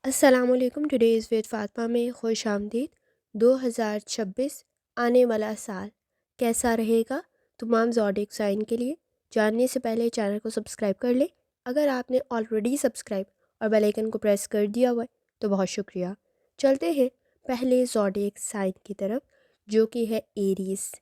السلام علیکم، ٹوڈیز وید فاطمہ میں خوش آمدید۔ 2026 آنے والا سال کیسا رہے گا تمام زوڈیک سائن کے لیے جاننے سے پہلے چینل کو سبسکرائب کر لیں۔ اگر آپ نے آلریڈی سبسکرائب اور بیل آئیکن کو پریس کر دیا ہوا ہے تو بہت شکریہ۔ چلتے ہیں پہلے زوڈیک سائن کی طرف جو کہ ہے ایریز۔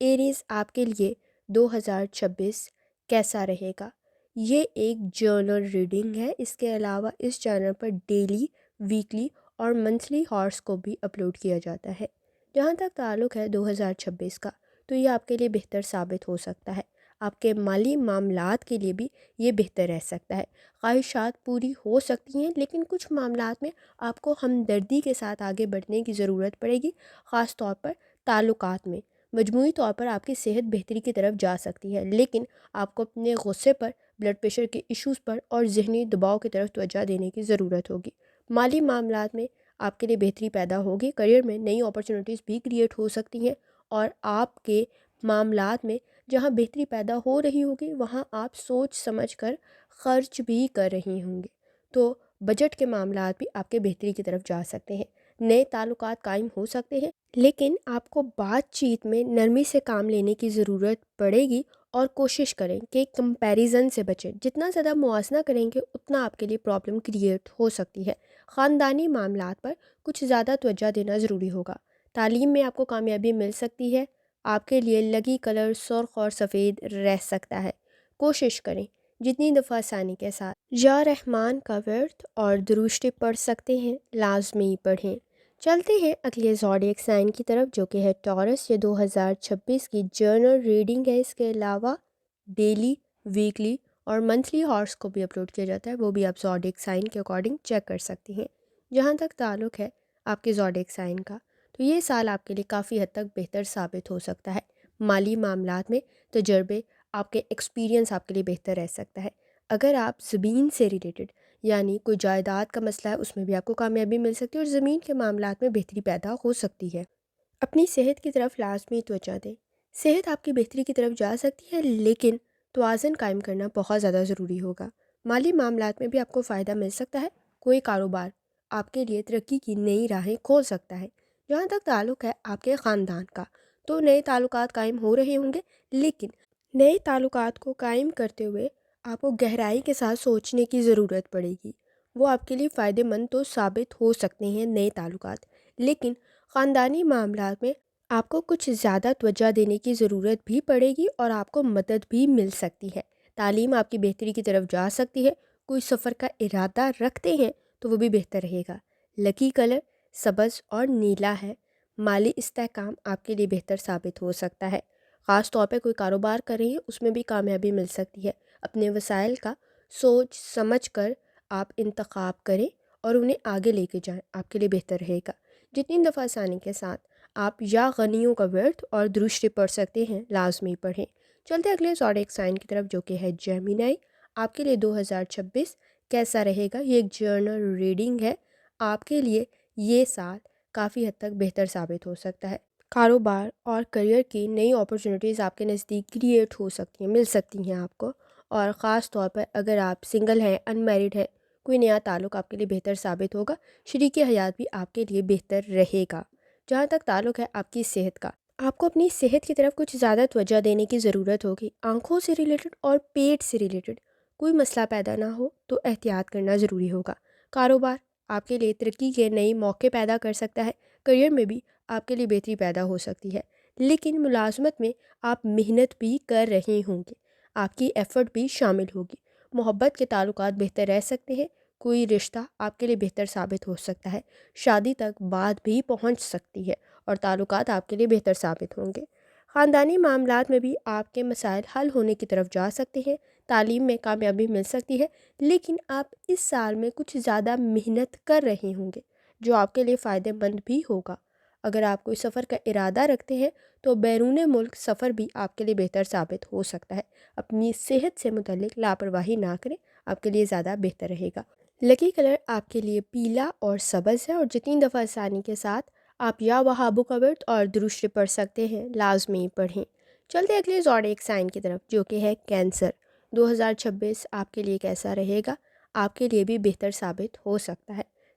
ایریز آپ کے لیے 2026 کیسا رہے گا؟ یہ ایک جرنل ریڈنگ ہے۔ اس کے علاوہ اس چینل پر ڈیلی، ویکلی اور منتھلی ہارس کو بھی اپلوڈ کیا جاتا ہے۔ جہاں تک تعلق ہے 2026 کا تو یہ آپ کے لیے بہتر ثابت ہو سکتا ہے۔ آپ کے مالی معاملات کے لیے بھی یہ بہتر رہ سکتا ہے۔ خواہشات پوری ہو سکتی ہیں لیکن کچھ معاملات میں آپ کو ہمدردی کے ساتھ آگے بڑھنے کی ضرورت پڑے گی، خاص طور پر تعلقات میں۔ مجموعی طور پر آپ کی صحت بہتری کی طرف جا سکتی ہے لیکن آپ کو اپنے غصے پر، بلڈ پریشر کے ایشوز پر اور ذہنی دباؤ کی طرف توجہ دینے کی ضرورت ہوگی۔ مالی معاملات میں آپ کے لیے بہتری پیدا ہوگی۔ کریئر میں نئی اپرچونٹیز بھی کریٹ ہو سکتی ہیں اور آپ کے معاملات میں جہاں بہتری پیدا ہو رہی ہوگی وہاں آپ سوچ سمجھ کر خرچ بھی کر رہی ہوں گے، تو بجٹ کے معاملات بھی آپ کے بہتری کی طرف جا سکتے ہیں۔ نئے تعلقات قائم ہو سکتے ہیں لیکن آپ کو بات چیت میں نرمی سے کام لینے کی ضرورت پڑے گی اور کوشش کریں کہ کمپیریزن سے بچیں۔ جتنا زیادہ موازنہ کریں گے اتنا آپ کے لیے پرابلم کریٹ ہو سکتی ہے۔ خاندانی معاملات پر کچھ زیادہ توجہ دینا ضروری ہوگا۔ تعلیم میں آپ کو کامیابی مل سکتی ہے۔ آپ کے لیے لکی کلر سرخ اور سفید رہ سکتا ہے۔ کوشش کریں جتنی دفعہ آسانی کے ساتھ یا رحمان کا ورد اور درود پڑھ سکتے ہیں لازمی پڑھیں۔ چلتے ہیں اگلے زوڈیک سائن کی طرف جو کہ ہے ٹورس۔ یہ 2026 کی جرنل ریڈنگ ہے۔ اس کے علاوہ ڈیلی، ویکلی اور منتھلی ہارس کو بھی اپلوڈ کیا جاتا ہے، وہ بھی آپ زوڈیک سائن کے اکارڈنگ چیک کر سکتی ہیں۔ جہاں تک تعلق ہے آپ کے زوڈیک سائن کا تو یہ سال آپ کے لیے کافی حد تک بہتر ثابت ہو سکتا ہے۔ مالی معاملات میں تجربے، آپ کے ایکسپیرینس آپ کے لیے بہتر رہ سکتا ہے۔ اگر آپ زمین سے ریلیٹڈ یعنی کوئی جائیداد کا مسئلہ ہے اس میں بھی آپ کو کامیابی مل سکتی ہے اور زمین کے معاملات میں بہتری پیدا ہو سکتی ہے۔ اپنی صحت کی طرف لازمی توجہ دیں۔ صحت آپ کی بہتری کی طرف جا سکتی ہے لیکن توازن قائم کرنا بہت زیادہ ضروری ہوگا۔ مالی معاملات میں بھی آپ کو فائدہ مل سکتا ہے۔ کوئی کاروبار آپ کے لیے ترقی کی نئی راہیں کھول سکتا ہے۔ جہاں تک تعلق ہے آپ کے خاندان کا تو نئے تعلقات قائم ہو رہے ہوں گے لیکن نئے تعلقات کو قائم کرتے ہوئے آپ کو گہرائی کے ساتھ سوچنے کی ضرورت پڑے گی۔ وہ آپ کے لیے فائدہ مند تو ثابت ہو سکتے ہیں نئے تعلقات، لیکن خاندانی معاملات میں آپ کو کچھ زیادہ توجہ دینے کی ضرورت بھی پڑے گی اور آپ کو مدد بھی مل سکتی ہے۔ تعلیم آپ کی بہتری کی طرف جا سکتی ہے۔ کوئی سفر کا ارادہ رکھتے ہیں تو وہ بھی بہتر رہے گا۔ لکی کلر سبز اور نیلا ہے۔ مالی استحکام آپ کے لیے بہتر ثابت ہو سکتا ہے۔ خاص طور پہ کوئی کاروبار کر رہے ہیں اس میں بھی کامیابی مل سکتی ہے۔ اپنے وسائل کا سوچ سمجھ کر آپ انتخاب کریں اور انہیں آگے لے کے جائیں، آپ کے لیے بہتر رہے گا۔ جتنی دفعہ آسانی کے ساتھ آپ یا غنیوں کا ورد اور درود پڑھ سکتے ہیں لازمی پڑھیں۔ چلتے اگلے زوڈیک سائن کی طرف جو کہ ہے جیمینائی۔ آپ کے لیے 2026 کیسا رہے گا؟ یہ ایک جرنل ریڈنگ ہے۔ آپ کے لیے یہ سال کافی حد تک بہتر ثابت ہو سکتا ہے۔ کاروبار اور کریئر کی نئی اپرچونٹیز آپ کے نزدیک کریٹ ہو سکتی ہیں، مل سکتی ہیں آپ کو، اور خاص طور پر اگر آپ سنگل ہیں، ان میرڈ ہیں، کوئی نیا تعلق آپ کے لیے بہتر ثابت ہوگا۔ شریک حیات بھی آپ کے لیے بہتر رہے گا۔ جہاں تک تعلق ہے آپ کی صحت کا، آپ کو اپنی صحت کی طرف کچھ زیادہ توجہ دینے کی ضرورت ہوگی۔ آنکھوں سے ریلیٹڈ اور پیٹ سے ریلیٹڈ کوئی مسئلہ پیدا نہ ہو تو احتیاط کرنا ضروری ہوگا۔ کاروبار آپ کے لیے ترقی کے نئے موقع پیدا کر سکتا ہے۔ کریئر میں بھی آپ کے لیے بہتری پیدا ہو سکتی ہے لیکن ملازمت میں آپ محنت بھی کر رہے ہوں گے، آپ کی ایفرٹ بھی شامل ہوگی۔ محبت کے تعلقات بہتر رہ سکتے ہیں۔ کوئی رشتہ آپ کے لیے بہتر ثابت ہو سکتا ہے۔ شادی تک بات بھی پہنچ سکتی ہے اور تعلقات آپ کے لیے بہتر ثابت ہوں گے۔ خاندانی معاملات میں بھی آپ کے مسائل حل ہونے کی طرف جا سکتے ہیں۔ تعلیم میں کامیابی مل سکتی ہے لیکن آپ اس سال میں کچھ زیادہ محنت کر رہے ہوں گے جو آپ کے لیے فائدہ مند بھی ہوگا۔ اگر آپ کوئی سفر کا ارادہ رکھتے ہیں تو بیرون ملک سفر بھی آپ کے لیے بہتر ثابت ہو سکتا ہے۔ اپنی صحت سے متعلق لاپرواہی نہ کریں، آپ کے لیے زیادہ بہتر رہے گا۔ لکی کلر آپ کے لیے پیلا اور سبز ہے اور جتنی دفعہ آسانی کے ساتھ آپ یا وہابو کا ورد اور درود پڑھ سکتے ہیں لازمی پڑھیں۔ چلتے اگلے زوڈیک سائن کی طرف جو کہ ہے کینسر۔ 2026 آپ کے لیے کیسا رہے گا؟ آپ کے لیے بھی بہتر ثابت ہو سکتا ہے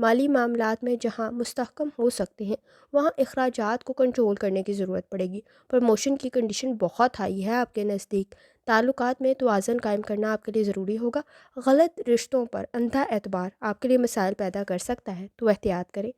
مالی معاملات میں جہاں مستحکم ہو سکتے ہیں وہاں اخراجات کو کنٹرول کرنے کی ضرورت پڑے گی۔ پروموشن کی کنڈیشن بہت ہائی ہے آپ کے نزدیک۔ تعلقات میں توازن قائم کرنا آپ کے لیے ضروری ہوگا۔ غلط رشتوں پر اندھا اعتبار آپ کے لیے مسائل پیدا کر سکتا ہے، تو احتیاط کریں۔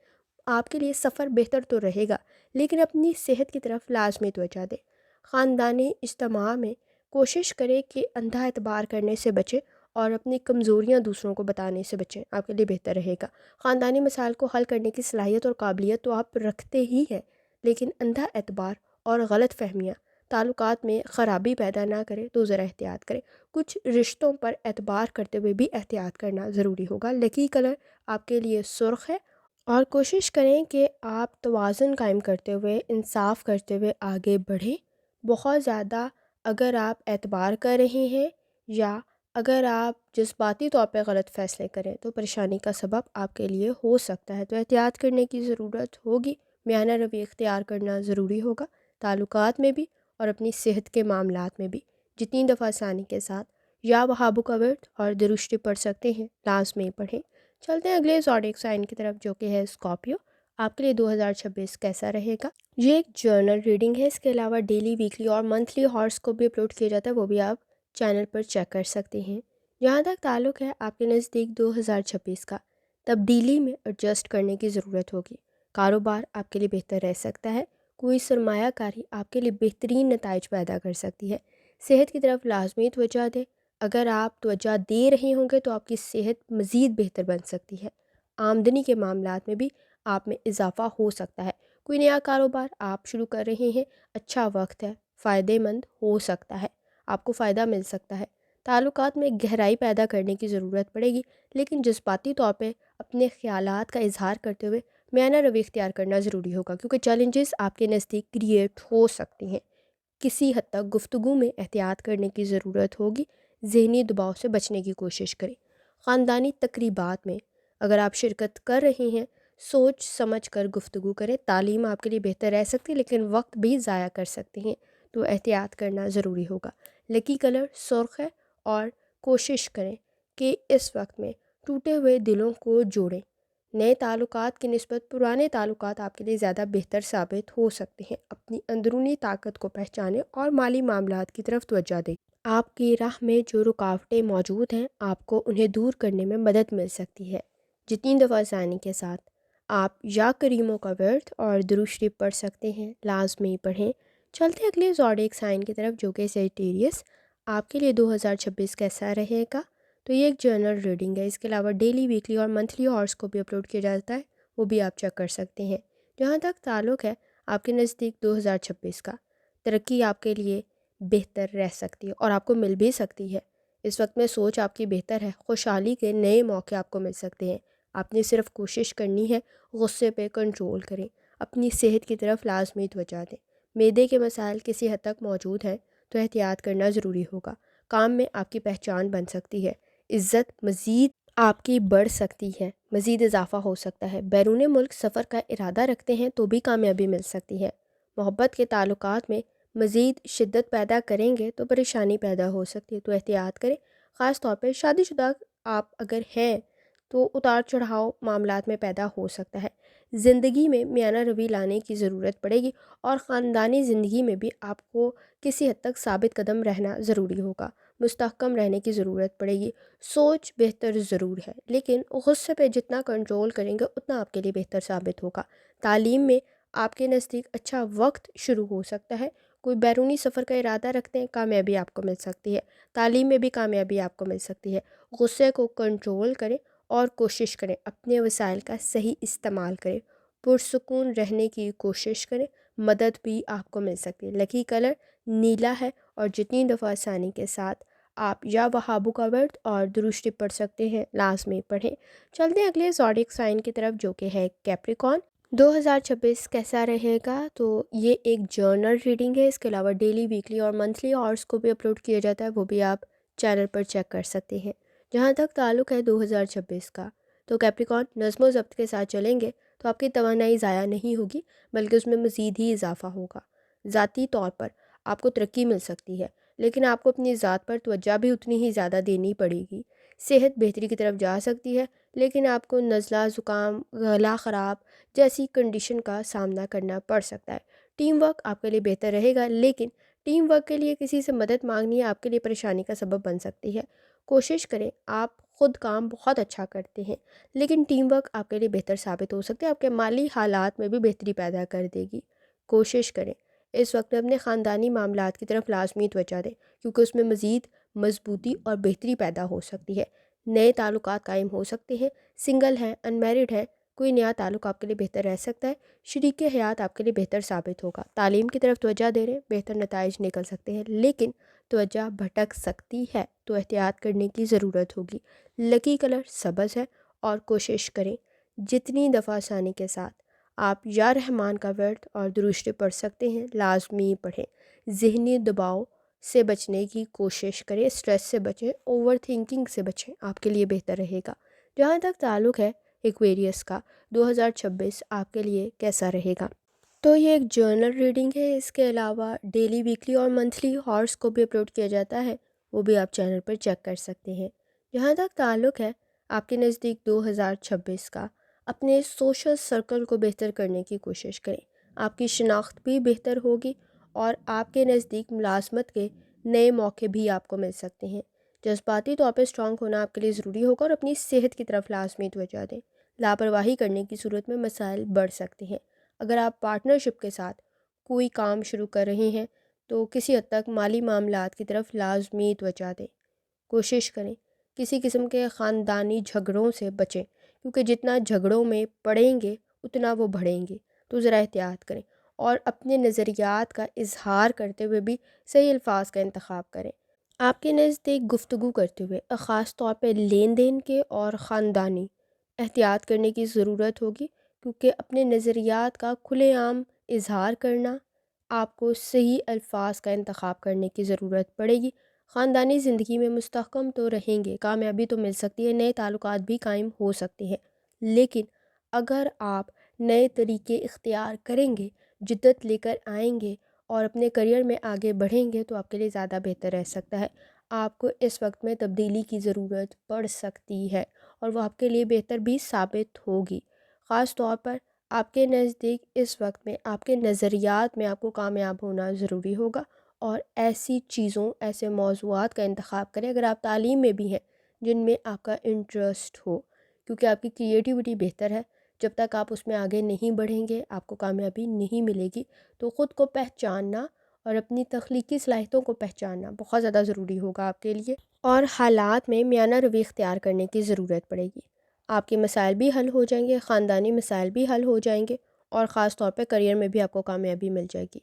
آپ کے لیے سفر بہتر تو رہے گا، لیکن اپنی صحت کی طرف لازمی توجہ دیں۔ خاندانی اجتماع میں کوشش کریں کہ اندھا اعتبار کرنے سے بچیں اور اپنی کمزوریاں دوسروں کو بتانے سے بچیں، آپ کے لیے بہتر رہے گا۔ خاندانی مسائل کو حل کرنے کی صلاحیت اور قابلیت تو آپ رکھتے ہی ہیں، لیکن اندھا اعتبار اور غلط فہمیاں تعلقات میں خرابی پیدا نہ کرے تو ذرا احتیاط کریں۔ کچھ رشتوں پر اعتبار کرتے ہوئے بھی احتیاط کرنا ضروری ہوگا۔ لکی کلر آپ کے لیے سرخ ہے اور کوشش کریں کہ آپ توازن قائم کرتے ہوئے، انصاف کرتے ہوئے آگے بڑھیں۔ بہت زیادہ اگر آپ اعتبار کر رہے ہیں یا اگر آپ جذباتی طور پہ غلط فیصلے کریں تو پریشانی کا سبب آپ کے لیے ہو سکتا ہے، تو احتیاط کرنے کی ضرورت ہوگی۔ میانہ روی اختیار کرنا ضروری ہوگا، تعلقات میں بھی اور اپنی صحت کے معاملات میں بھی۔ جتنی دفعہ آسانی کے ساتھ یا وہابو کا ورد اور درشتی پڑھ سکتے ہیں لازمی پڑھیں۔ چلتے ہیں اگلے زوڈیک سائن کی طرف جو کہ ہے اسکارپیو۔ آپ کے لیے 2026 کیسا رہے گا؟ یہ ایک جرنل ریڈنگ ہے، اس کے علاوہ ڈیلی، ویکلی اور منتھلی ہارس کو بھی اپلوڈ کیا جاتا ہے، وہ بھی آپ چینل پر چیک کر سکتے ہیں۔ جہاں تک تعلق ہے آپ کے نزدیک 2026 کا، تبدیلی میں ایڈجسٹ کرنے کی ضرورت ہوگی۔ کاروبار آپ کے لیے بہتر رہ سکتا ہے، کوئی سرمایہ کاری آپ کے لیے بہترین نتائج پیدا کر سکتی ہے۔ صحت کی طرف لازمی توجہ دیں، اگر آپ توجہ دے رہے ہوں گے تو آپ کی صحت مزید بہتر بن سکتی ہے۔ آمدنی کے معاملات میں بھی آپ میں اضافہ ہو سکتا ہے، کوئی نیا کاروبار آپ شروع کر رہے ہیں، اچھا وقت ہے، فائدہ مند ہو سکتا ہے، آپ کو فائدہ مل سکتا ہے۔ تعلقات میں گہرائی پیدا کرنے کی ضرورت پڑے گی، لیکن جذباتی طور پہ اپنے خیالات کا اظہار کرتے ہوئے میانہ روی اختیار کرنا ضروری ہوگا، کیونکہ چیلنجز آپ کے نزدیک کریٹ ہو سکتی ہیں۔ کسی حد تک گفتگو میں احتیاط کرنے کی ضرورت ہوگی، ذہنی دباؤ سے بچنے کی کوشش کریں۔ خاندانی تقریبات میں اگر آپ شرکت کر رہے ہیں، سوچ سمجھ کر گفتگو کریں۔ تعلیم آپ کے لیے بہتر رہ سکتی ہے، لیکن وقت بھی ضائع کر سکتے ہیں، تو احتیاط کرنا ضروری ہوگا۔ لکی کلر سرخ ہے اور کوشش کریں کہ اس وقت میں ٹوٹے ہوئے دلوں کو جوڑیں۔ نئے تعلقات کی نسبت پرانے تعلقات آپ کے لیے زیادہ بہتر ثابت ہو سکتے ہیں۔ اپنی اندرونی طاقت کو پہچانیں اور مالی معاملات کی طرف توجہ دیں۔ آپ کی راہ میں جو رکاوٹیں موجود ہیں، آپ کو انہیں دور کرنے میں مدد مل سکتی ہے۔ جتنی دفعہ آسانی کے ساتھ آپ یا کریموں کا ورد اور درود شریف پڑھ سکتے ہیں، لازمی پڑھیں۔ چلتے اگلے زوڈیک سائن کی طرف جو کہ سیجیٹیریس۔ آپ کے لیے 2026 کیسا رہے گا؟ تو یہ ایک جرنل ریڈنگ ہے، اس کے علاوہ ڈیلی، ویکلی اور منتھلی ہارس کو بھی اپلوڈ کیا جاتا ہے، وہ بھی آپ چیک کر سکتے ہیں۔ جہاں تک تعلق ہے آپ کے نزدیک 2026 کا، ترقی آپ کے لیے بہتر رہ سکتی ہے اور آپ کو مل بھی سکتی ہے۔ اس وقت میں سوچ آپ کی بہتر ہے، خوشحالی کے نئے موقع آپ کو مل سکتے ہیں۔ آپ نے صرف کوشش کرنی ہے، غصے پہ کنٹرول کریں، اپنی صحت کی طرف لازمی توجہ دیں۔ معدے کے مسائل کسی حد تک موجود ہیں، تو احتیاط کرنا ضروری ہوگا۔ کام میں آپ کی پہچان بن سکتی ہے، عزت مزید آپ کی بڑھ سکتی ہے، مزید اضافہ ہو سکتا ہے۔ بیرون ملک سفر کا ارادہ رکھتے ہیں تو بھی کامیابی مل سکتی ہے۔ محبت کے تعلقات میں مزید شدت پیدا کریں گے تو پریشانی پیدا ہو سکتی ہے، تو احتیاط کریں۔ خاص طور پہ شادی شدہ آپ اگر ہیں تو اتار چڑھاؤ معاملات میں پیدا ہو سکتا ہے۔ زندگی میں میانہ روی لانے کی ضرورت پڑے گی اور خاندانی زندگی میں بھی آپ کو کسی حد تک ثابت قدم رہنا ضروری ہوگا، مستحکم رہنے کی ضرورت پڑے گی۔ سوچ بہتر ضرور ہے، لیکن غصے پہ جتنا کنٹرول کریں گے اتنا آپ کے لیے بہتر ثابت ہوگا۔ تعلیم میں آپ کے نزدیک اچھا وقت شروع ہو سکتا ہے، کوئی بیرونی سفر کا ارادہ رکھتے ہیں، کامیابی آپ کو مل سکتی ہے۔ تعلیم میں بھی کامیابی آپ کو مل سکتی ہے۔ غصے کو کنٹرول کریں اور کوشش کریں اپنے وسائل کا صحیح استعمال کریں، پرسکون رہنے کی کوشش کریں، مدد بھی آپ کو مل سکتی ہے۔ لکی کلر نیلا ہے اور جتنی دفعہ آسانی کے ساتھ آپ یا وہابو کا ورد اور درود شریف پڑھ سکتے ہیں، لازمی پڑھیں۔ چلتے ہیں اگلے زوڈیک سائن کی طرف جو کہ ہے کیپریکون۔ 2026 کیسا رہے گا؟ تو یہ ایک جرنل ریڈنگ ہے، اس کے علاوہ ڈیلی، ویکلی اور منتھلی ہارس کو بھی اپلوڈ کیا جاتا ہے، وہ بھی آپ چینل پر چیک کر سکتے ہیں۔ جہاں تک تعلق ہے 2026 کا، تو کیپریکون نظم و ضبط کے ساتھ چلیں گے تو آپ کی توانائی ضائع نہیں ہوگی، بلکہ اس میں مزید ہی اضافہ ہوگا۔ ذاتی طور پر آپ کو ترقی مل سکتی ہے، لیکن آپ کو اپنی ذات پر توجہ بھی اتنی ہی زیادہ دینی پڑے گی۔ صحت بہتری کی طرف جا سکتی ہے، لیکن آپ کو نزلہ، زکام، گلا خراب جیسی کنڈیشن کا سامنا کرنا پڑ سکتا ہے۔ ٹیم ورک آپ کے لیے بہتر رہے گا، لیکن ٹیم ورک کے لیے کسی سے مدد مانگنی آپ کے لیے پریشانی کا سبب بن سکتی ہے۔ کوشش کریں، آپ خود کام بہت اچھا کرتے ہیں، لیکن ٹیم ورک آپ کے لیے بہتر ثابت ہو سکتا ہے، آپ کے مالی حالات میں بھی بہتری پیدا کر دے گی۔ کوشش کریں اس وقت میں اپنے خاندانی معاملات کی طرف لازمی توجہ دیں، کیونکہ اس میں مزید مضبوطی اور بہتری پیدا ہو سکتی ہے۔ نئے تعلقات قائم ہو سکتے ہیں، سنگل ہیں، ان میرڈ ہیں، کوئی نیا تعلق آپ کے لیے بہتر رہ سکتا ہے، شریک حیات آپ کے لیے بہتر ثابت ہوگا۔ تعلیم کی طرف توجہ دے رہے ہیں، بہتر نتائج نکل سکتے ہیں، لیکن توجہ بھٹک سکتی ہے، تو احتیاط کرنے کی ضرورت ہوگی۔ لکی کلر سبز ہے، اور کوشش کریں جتنی دفعہ آسانی کے ساتھ آپ یا رحمان کا ورد اور درود پڑھ سکتے ہیں لازمی پڑھیں۔ ذہنی دباؤ سے بچنے کی کوشش کریں، اسٹریس سے بچیں، اوور تھنکنگ سے بچیں، آپ کے لیے بہتر رہے گا۔ جہاں تک تعلق ہے ایکویریس کا، 2026 آپ کے لیے کیسا رہے گا؟ تو یہ ایک جرنل ریڈنگ ہے، اس کے علاوہ ڈیلی، ویکلی اور منتھلی ہارس کو بھی اپلوڈ کیا جاتا ہے، وہ بھی آپ چینل پر چیک کر سکتے ہیں۔ جہاں تک تعلق ہے آپ کے نزدیک 2026 کا، اپنے سوشل سرکل کو بہتر کرنے کی کوشش کریں، آپ کی شناخت بھی بہتر ہوگی اور آپ کے نزدیک ملازمت کے نئے موقع بھی آپ کو مل سکتے ہیں۔ جذباتی طور پہ اسٹرانگ ہونا آپ کے لیے ضروری ہوگا، اور اپنی صحت کی طرف لازمی توجہ دیں۔ لاپرواہی کرنے کی صورت میں مسائل بڑھ سکتے ہیں۔ اگر آپ پارٹنرشپ کے ساتھ کوئی کام شروع کر رہے ہیں تو کسی حد تک مالی معاملات کی طرف لازمی توجہ دیں۔ کوشش کریں کسی قسم کے خاندانی جھگڑوں سے بچیں، کیونکہ جتنا جھگڑوں میں پڑیں گے اتنا وہ بڑھیں گے، تو ذرا احتیاط کریں، اور اپنے نظریات کا اظہار کرتے ہوئے بھی صحیح الفاظ کا انتخاب کریں۔ آپ کے نزدیک گفتگو کرتے ہوئے خاص طور پہ لین دین کے اور خاندانی احتیاط کرنے کی ضرورت ہوگی، کیونکہ اپنے نظریات کا کھلے عام اظہار کرنا، آپ کو صحیح الفاظ کا انتخاب کرنے کی ضرورت پڑے گی۔ خاندانی زندگی میں مستحکم تو رہیں گے، کامیابی تو مل سکتی ہے، نئے تعلقات بھی قائم ہو سکتے ہیں، لیکن اگر آپ نئے طریقے اختیار کریں گے، جدت لے کر آئیں گے اور اپنے کریئر میں آگے بڑھیں گے، تو آپ کے لیے زیادہ بہتر رہ سکتا ہے۔ آپ کو اس وقت میں تبدیلی کی ضرورت پڑ سکتی ہے، اور وہ آپ کے لیے بہتر بھی ثابت ہوگی۔ خاص طور پر آپ کے نزدیک اس وقت میں آپ کے نظریات میں آپ کو کامیاب ہونا ضروری ہوگا، اور ایسی چیزوں، ایسے موضوعات کا انتخاب کریں اگر آپ تعلیم میں بھی ہیں جن میں آپ کا انٹرسٹ ہو، کیونکہ آپ کی کریٹیوٹی بہتر ہے۔ جب تک آپ اس میں آگے نہیں بڑھیں گے آپ کو کامیابی نہیں ملے گی۔ تو خود کو پہچاننا اور اپنی تخلیقی صلاحیتوں کو پہچاننا بہت زیادہ ضروری ہوگا آپ کے لیے، اور حالات میں میانہ روی اختیار کرنے کی ضرورت پڑے گی۔ آپ کے مسائل بھی حل ہو جائیں گے، خاندانی مسائل بھی حل ہو جائیں گے، اور خاص طور پہ کریئر میں بھی آپ کو کامیابی مل جائے گی۔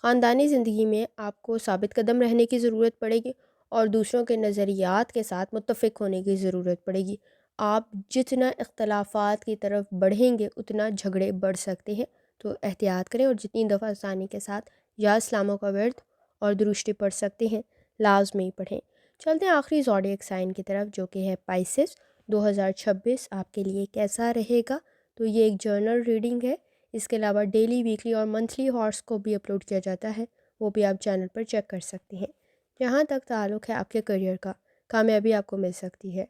خاندانی زندگی میں آپ کو ثابت قدم رہنے کی ضرورت پڑے گی، اور دوسروں کے نظریات کے ساتھ متفق ہونے کی ضرورت پڑے گی۔ آپ جتنا اختلافات کی طرف بڑھیں گے اتنا جھگڑے بڑھ سکتے ہیں، تو احتیاط کریں، اور جتنی دفعہ آسانی کے ساتھ یا اسلاموں کا ورد اور درود پڑھ سکتے ہیں لازمی پڑھیں۔ چلتے ہیں آخری زوڈیک سائن کی طرف، جو کہ ہے پائسس۔ 2026 آپ کے لیے کیسا رہے گا؟ تو یہ ایک جرنل ریڈنگ ہے، اس کے علاوہ ڈیلی، ویکلی اور منتھلی ہارس کو بھی اپلوڈ کیا جاتا ہے، وہ بھی آپ چینل پر چیک کر سکتے ہیں۔ جہاں تک تعلق ہے آپ کے کریئر کا، کامیابی آپ کو مل سکتی ہے،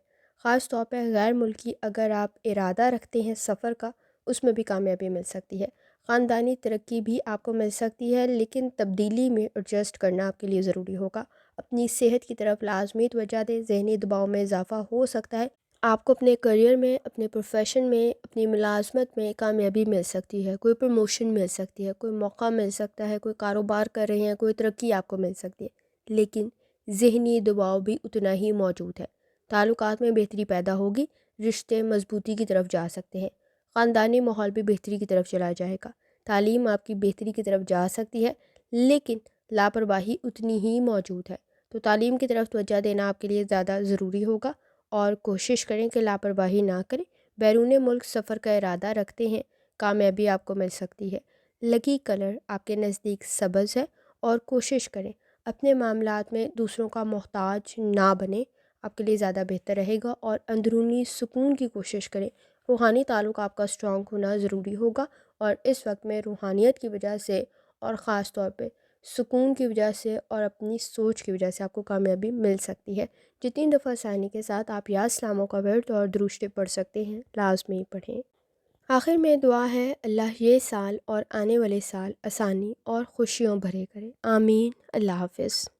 خاص طور پہ غیر ملکی اگر آپ ارادہ رکھتے ہیں سفر کا، اس میں بھی کامیابی مل سکتی ہے۔ خاندانی ترقی بھی آپ کو مل سکتی ہے، لیکن تبدیلی میں ایڈجسٹ کرنا آپ کے لیے ضروری ہوگا۔ اپنی صحت کی طرف لازمی توجہ دیں، ذہنی دباؤ میں اضافہ ہو سکتا ہے، آپ کو اپنے کریئر میں، اپنے پروفیشن میں، اپنی ملازمت میں کامیابی مل سکتی ہے، کوئی پروموشن مل سکتی ہے، کوئی موقع مل سکتا ہے، کوئی کاروبار کر رہے ہیں، کوئی ترقی آپ کو مل سکتی ہے، لیکن ذہنی دباؤ بھی اتنا ہی موجود ہے۔ تعلقات میں بہتری پیدا ہوگی، رشتے مضبوطی کی طرف جا سکتے ہیں، خاندانی ماحول بھی بہتری کی طرف چلا جائے گا، تعلیم آپ کی بہتری کی طرف جا سکتی ہے، لیکن لاپرواہی اتنی ہی موجود ہے، تو تعلیم کی طرف توجہ دینا آپ کے لیے زیادہ ضروری ہوگا، اور کوشش کریں کہ لاپرواہی نہ کریں۔ بیرون ملک سفر کا ارادہ رکھتے ہیں، کامیابی آپ کو مل سکتی ہے۔ لکی کلر آپ کے نزدیک سبز ہے، اور کوشش کریں اپنے معاملات میں دوسروں کا محتاج نہ بنیں، آپ کے لیے زیادہ بہتر رہے گا، اور اندرونی سکون کی کوشش کریں۔ روحانی تعلق آپ کا اسٹرانگ ہونا ضروری ہوگا، اور اس وقت میں روحانیت کی وجہ سے اور خاص طور پہ سکون کی وجہ سے اور اپنی سوچ کی وجہ سے آپ کو کامیابی مل سکتی ہے۔ جتنی دفعہ آسانی کے ساتھ آپ یا سلاموں کا ورد اور درود شریف پڑھ سکتے ہیں لازمی پڑھیں۔ آخر میں دعا ہے اللہ یہ سال اور آنے والے سال آسانی اور خوشیوں بھرے کرے، آمین۔ اللہ حافظ۔